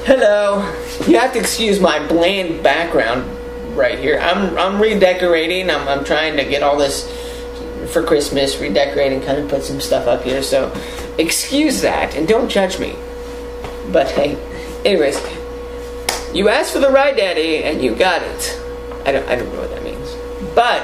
Hello. You have to excuse my bland background right here. I'm redecorating. I'm trying to get all this for Christmas, redecorating, kind of put some stuff up here. So excuse that and don't judge me. But hey, anyways, you asked for the right daddy and you got it. I don't know what that means. But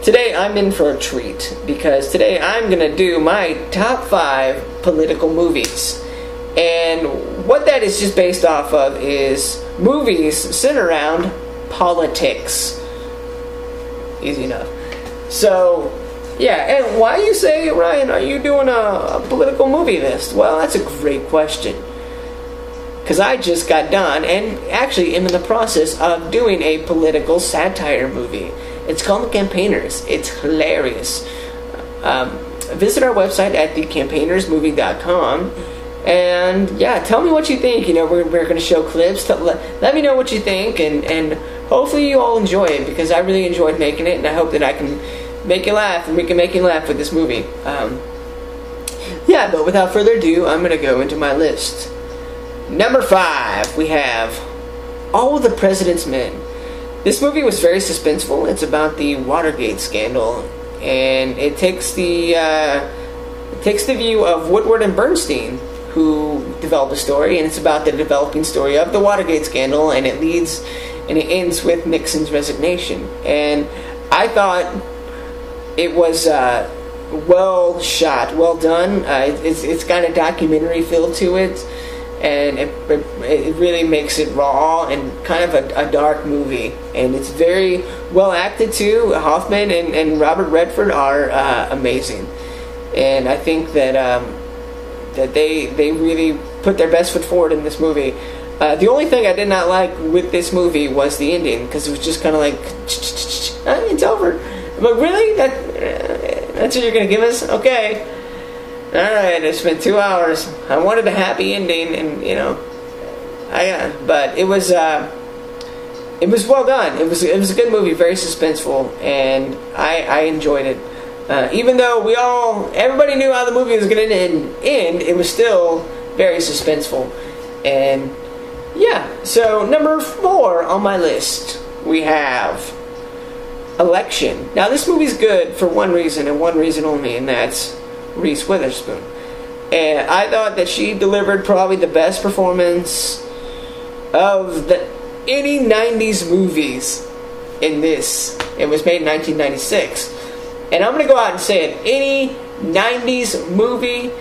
today I'm in for a treat because today I'm gonna do my top 5 political movies. And what that is just based off of is movies centered around politics. Easy enough. So, yeah, and why you say, Ryan, are you doing a political movie list? Well, that's a great question. Because I just got done, and actually am in the process of doing a political satire movie. It's called The Campaigners. It's hilarious. Visit our website at thecampaignersmovie.com. And yeah, tell me what you think. You know, we're going to show clips. Let me know what you think, and hopefully you all enjoy it because I really enjoyed making it, and I hope that I can make you laugh, and we can make you laugh with this movie. Yeah, but without further ado, I'm going to go into my list. Number 5, we have All the President's Men. This movie was very suspenseful. It's about the Watergate scandal, and it takes the view of Woodward and Bernstein, who developed the story, and it's about the developing story of the Watergate scandal, and it ends with Nixon's resignation. And I thought it was well shot, well done. It's got a documentary feel to it, and it really makes it raw and kind of a dark movie. And it's very well acted too. Hoffman and Robert Redford are amazing. And I think that they really put their best foot forward in this movie. The only thing I did not like with this movie was the ending, because it was just kind of like, it's over. But really? That's what you're going to give us? Okay. Alright, I spent 2 hours. I wanted a happy ending, and, you know, but it was well done. It was a good movie, very suspenseful, and I enjoyed it. Even though everybody knew how the movie was going to end, it was still very suspenseful. And yeah, so number 4 on my list, we have Election. Now this movie's good for one reason and one reason only, and that's Reese Witherspoon. And I thought that she delivered probably the best performance of any 90s movies in this. It was made in 1996. And I'm going to go out and say it. Any 90s movie,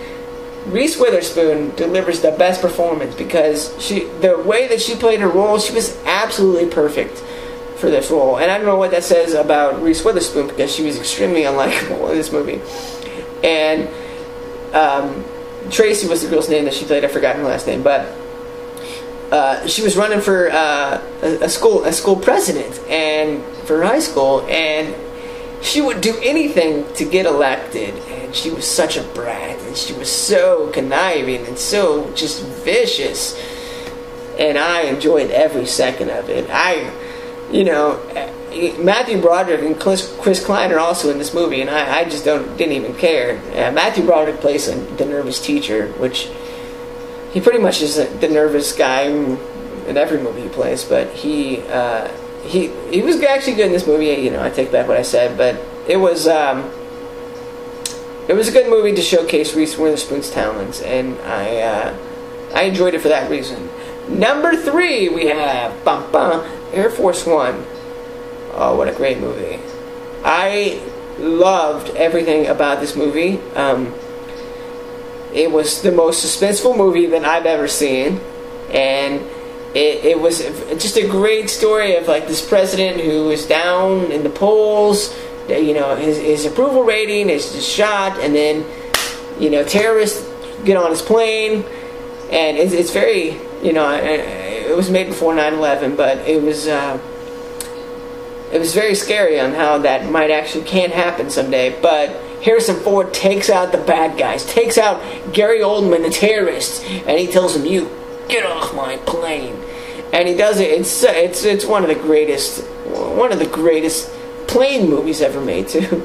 Reese Witherspoon delivers the best performance because the way that she played her role, she was absolutely perfect for this role. And I don't know what that says about Reese Witherspoon because she was extremely unlikable in this movie. And Tracy was the girl's name that she played. I forgot her last name. But she was running for a school president and for high school, and she would do anything to get elected, and she was such a brat, and she was so conniving and so just vicious, and I enjoyed every second of it. Matthew Broderick and Chris Klein are also in this movie, and I just didn't even care. Matthew Broderick plays the nervous teacher, which he pretty much is the nervous guy in every movie he plays, but he was actually good in this movie. You know, I take back what I said, but it was a good movie to showcase Reese Witherspoon's talents, and I enjoyed it for that reason. Number 3, we have Air Force One. Oh, what a great movie! I loved everything about this movie. It was the most suspenseful movie that I've ever seen, and it was just a great story of like this president who is down in the polls. You know, his approval rating is just shot, and then, you know, terrorists get on his plane, and it's very, you know, it was made before 9/11, but it was very scary on how that might actually can happen someday. But Harrison Ford takes out the bad guys, takes out Gary Oldman, the terrorist, and he tells him, "You get off my plane." And he does it. It's one of the greatest plane movies ever made, too.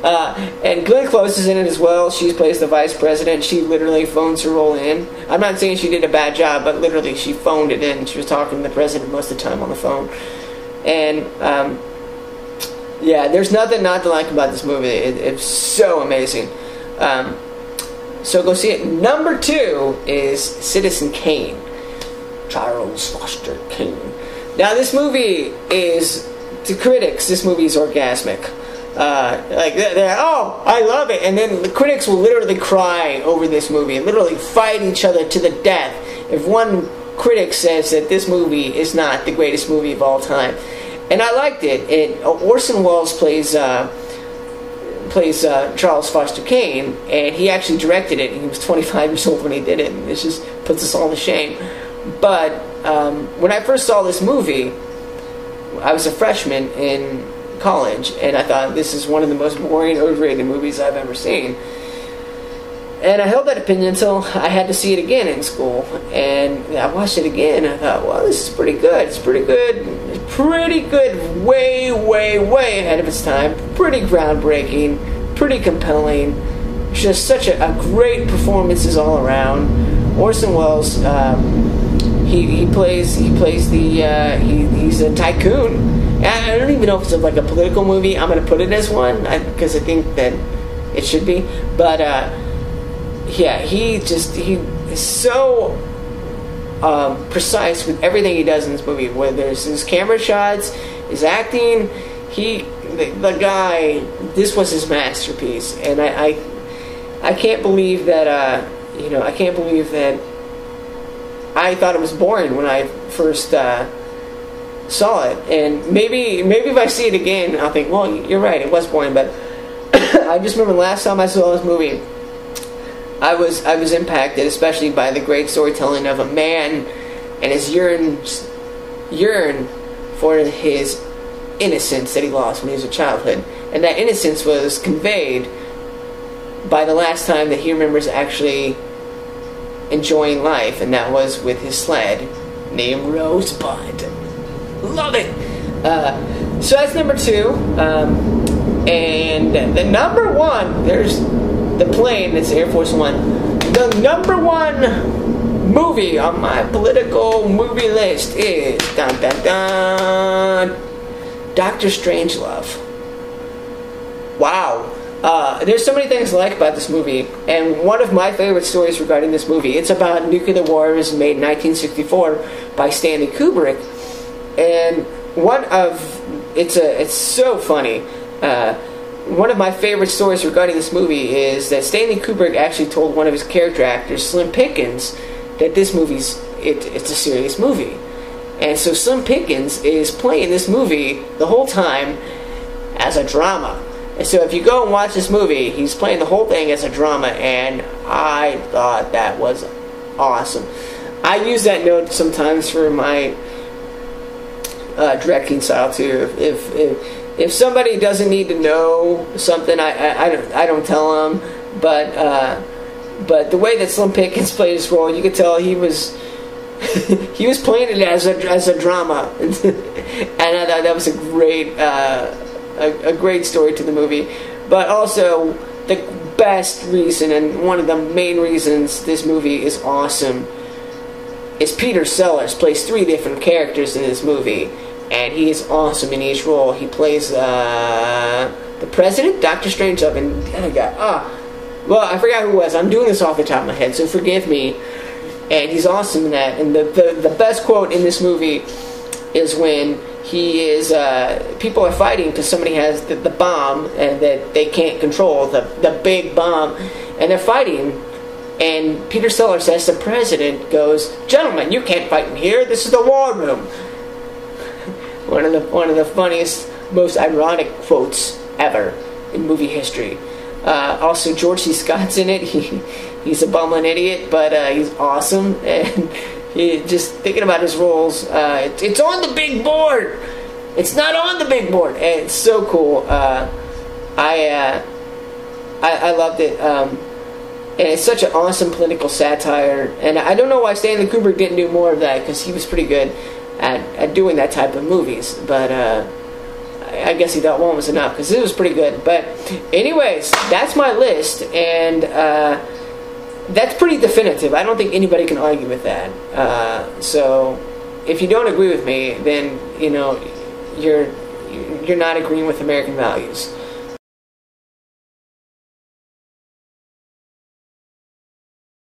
And Glenn Close is in it as well. She plays the vice president. She literally phones her role in. I'm not saying she did a bad job, but literally she phoned it in. She was talking to the president most of the time on the phone. And, yeah, there's nothing not to like about this movie. It's so amazing. So go see it. Number 2 is Citizen Kane. Charles Foster Kane. Now, this movie is, to critics, this movie is orgasmic. Like, they're, oh, I love it. And then the critics will literally cry over this movie and literally fight each other to the death if one critic says that this movie is not the greatest movie of all time. And I liked it. Orson Welles plays Charles Foster Kane, and he actually directed it. He was 25 years old when he did it, and it just puts us all to shame. But when I first saw this movie, I was a freshman in college, and I thought this is one of the most boring, overrated movies I've ever seen. And I held that opinion until I had to see it again in school. And I watched it again, and I thought, well, this is pretty good. It's pretty good. It's pretty good. Way, way, way ahead of its time. Pretty groundbreaking. Pretty compelling. Just such a great performances all around. Orson Welles, he's a tycoon. I don't even know if it's like a political movie. I'm going to put it as one because I think that it should be. But yeah, he is so precise with everything he does in this movie. Whether there's his camera shots, his acting, the guy, this was his masterpiece. And I can't believe that I can't believe that I thought it was boring when I first saw it. And maybe if I see it again, I'll think, well, you're right, it was boring. But I just remember the last time I saw this movie, I was impacted, especially by the great storytelling of a man and his yearn for his innocence that he lost when he was a childhood. And that innocence was conveyed by the last time that he remembers actually enjoying life, and that was with his sled named Rosebud. Love it! So that's number 2. And the number 1, there's the plane, it's Airforce One. The number 1 movie on my political movie list is Dr. Strangelove. Wow. There's so many things I like about this movie, and one of my favorite stories regarding this movie, it's about nuclear warriors made in 1964 by Stanley Kubrick, and it's so funny. One of my favorite stories regarding this movie is that Stanley Kubrick actually told one of his character actors, Slim Pickens, that this movie's it's a serious movie. And so Slim Pickens is playing this movie the whole time as a drama. And so if you go and watch this movie, he's playing the whole thing as a drama, and I thought that was awesome. I use that note sometimes for my directing style too. If somebody doesn't need to know something, I don't tell them. But the way that Slim Pickens played his role, you could tell he was he was playing it as a drama, and I thought that was a great story to the movie. But also the best reason, and one of the main reasons this movie is awesome, is Peter Sellers plays 3 different characters in this movie, and he is awesome in each role. He plays the president, Dr. Strangelove, and well, I forgot who it was. I'm doing this off the top of my head, so forgive me. And he's awesome in that. And the best quote in this movie is when he is people are fighting because somebody has the bomb and that they can't control, the big bomb, and they're fighting, and Peter Sellers, as the president, goes, "Gentlemen, you can't fight in here, this is the war room." one of the funniest, most ironic quotes ever in movie history. Also, George C. Scott's in it. He's a bumbling idiot, but he's awesome. And just thinking about his roles, it's on the big board. It's not on the big board, and it's so cool. I loved it, and it's such an awesome political satire. And I don't know why Stanley Kubrick didn't do more of that, because he was pretty good at doing that type of movies. But I guess he thought one was enough, because it was pretty good. But anyways, that's my list, and that's pretty definitive. I don't think anybody can argue with that. So if you don't agree with me, then you're not agreeing with American values.